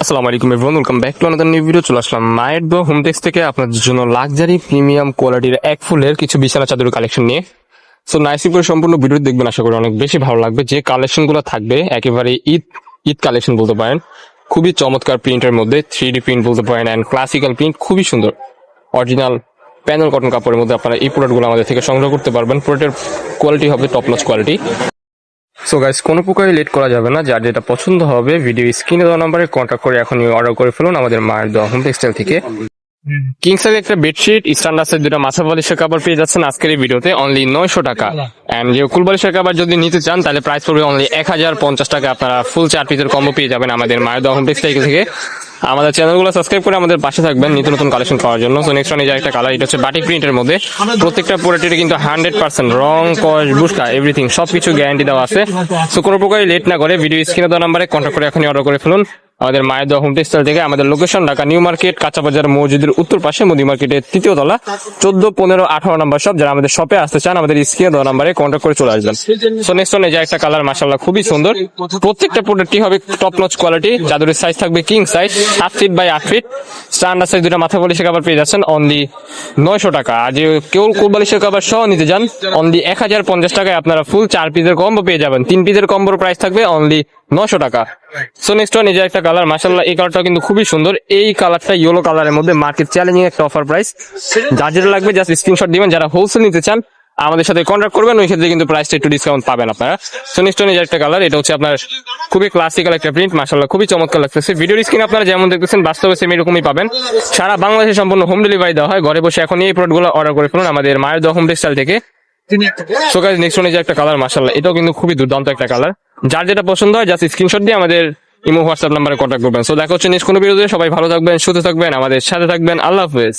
আসসালামু আলাইকুম everyone, welcome back to another new video. চলে আসলাম মায়ের দোয়া হোম টেক্স থেকে আপনাদের জন্য লাক্সারি প্রিমিয়াম কোয়ালিটির এক ফুলের কিছু বিছানা চাদরের কালেকশন নিয়ে। সো নাইসি করে সম্পূর্ণ ভিডিও দেখবেন, আশা করি অনেক বেশি ভালো লাগবে। যে কালেকশন গুলো থাকবে একেবারে ঈদ ঈদ কালেকশন বলতে পারেন, খুবই চমৎকার প্রিন্টের মধ্যে 3D প্রিন্ট বলতে পারেন অ্যান্ড ক্লাসিক্যাল প্রিন্ট, খুবই সুন্দর অরিজিনাল প্যানেল কটন কাপড়ের মধ্যে আপনারা এই প্রোডাক্টগুলো আমাদের থেকে সংগ্রহ করতে পারবেন। প্রোডাক্টের কোয়ালিটি হবে top notch quality. So guys, কোনো প্রকারই লেট করা যাবে না। যার যেটা পছন্দ হবে ভিডিও স্ক্রিনে দেওয়া নাম্বারে কন্ট্যাক্ট করে এখনই অর্ডার করে ফেলুন আমাদের মায়ের দোয়া হোম টেক্সটাইল থেকে। কিং সাইজের একটা বেডশিট, স্ট্যান্ডার্ডের দুটো মাথা বালিশের কাপড় পেয়ে যাচ্ছেন আজকের এই ভিডিওতে অনলি 900 টাকা। এন্ড যে কুল বালিশের কাপড় যদি নিতে চান তাহলে প্রাইস পড়বে অনলি 1050 টাকা। আপনারা ফুল 4 পিসের কম্বো পেয়ে যাবেন আমাদের মায়ের দোয়া হোম টেক্সটাইল থেকে। আমাদের চ্যানেলগুলো সাবস্ক্রাইব করে আমাদের পাশে থাকবেন নিত্য নতুন কালেকশন পাওয়ার জন্য। সো নেক্সট ওয়ান এই যে একটা কালার, এটা হচ্ছে বাটিক প্রিন্টের মধ্যে। প্রত্যেকটা প্রোডাক্টের কিন্তু 100% রং, কস, বুশকা এভরিথিং সবকিছু গ্যারান্টি দেওয়া আছে। সো কোনো প্রকারই লেট না করে ভিডিও স্ক্রিনে দেওয়া নাম্বারে কন্ট্যাক্ট করে এখনই অর্ডার করে ফেলুন আমাদের মায়ের দোয়া হোম টেক্সটাইল থেকে। আমাদের লোকেশন ঢাকা নিউ মার্কেট, কাঁচা বাজার মসজিদের উত্তর পাশে, মোদি মার্কেটের 3য় তলা, 14, 15, 18 নাম্বার শপ। যারা আমাদের শপে আসতে চান আমাদের স্ক্রিনে দেওয়া নাম্বারে কন্ট্যাক্ট করে চলে আসবেন। সো নেক্সট ওয়ান এই যে একটা কালার, মাশাআল্লাহ খুবই সুন্দর। প্রত্যেকটা প্রোডাক্টই হবে টপ নচ কোয়ালিটি। চাদরের সাইজ থাকবে king size 7 feet by 8 feet. Standard size দুটো মাথা বালিশের কাপড় পেয়ে যাচ্ছেন অনলি 900 টাকা। আর যে কেউ কুল বালিশের কাপড় সহ নিতে যান অনলি 1050 টাকায় আপনারা ফুল 4 পিসের কম্বো পেয়ে যাবেন। 3 পিসের কম্বোর প্রাইস থাকবে অনলি 900 টাকা। সো নেক্সট ওয়ান এই যে একটা কালার, মাশাআল্লাহ এই কালারটা কিন্তু খুবই সুন্দর। এই কালারটা ইয়েলো কালারের মধ্যে মার্কেট চ্যালেঞ্জিং একটা অফার প্রাইস। যার যেটা লাগবে জাস্ট স্ক্রিনশট দিবেন। যারা হোলসেল নিতে চান আমাদের সাথে কন্ট্যাক্ট করবেন, ওই ক্ষেত্রে কিন্তু প্রাইসটা একটু ডিসকাউন্ট পাবেন আপনারা। সো নেক্সট ওয়ান এই যে একটা কালার, এটা হচ্ছে আপনার খুবই ক্লাসিক্যাল একটা প্রিন্ট, মাশাআল্লাহ খুবই চমৎকার লাগতেছে। ভিডিওর স্ক্রিন আপনারা যেমন দেখতেছেন বাস্তবে সেম এরকমই পাবেন। সারা বাংলাদেশে সম্পূর্ণ হোম ডেলিভারি দেওয়া হয়। ঘরে বসে এখন এই প্রোডাক্টগুলো অর্ডার করে ফেলুন আমাদের মায়ের দোয়া হোম টেক্সটাইল থেকে। সো গাইস, নেক্সট ওয়ান এই যে একটা কালার, মাশাআল্লাহ এটাও কিন্তু খুবই দুর্দান্ত একটা কালার। যার যেটা পছন্দ হয় জাস্ট স্ক্রিনশট দিয়ে আমাদের ইমো হোয়াটসঅ্যাপ নাম্বারে কন্ট্যাক্ট করবেন। সো দেখা হচ্ছে নেক্সট কোনো ভিডিওতে। সবাই ভালো থাকবেন, সুস্থ থাকবেন, আমাদের সাথে থাকবেন। আল্লাহ হাফেজ।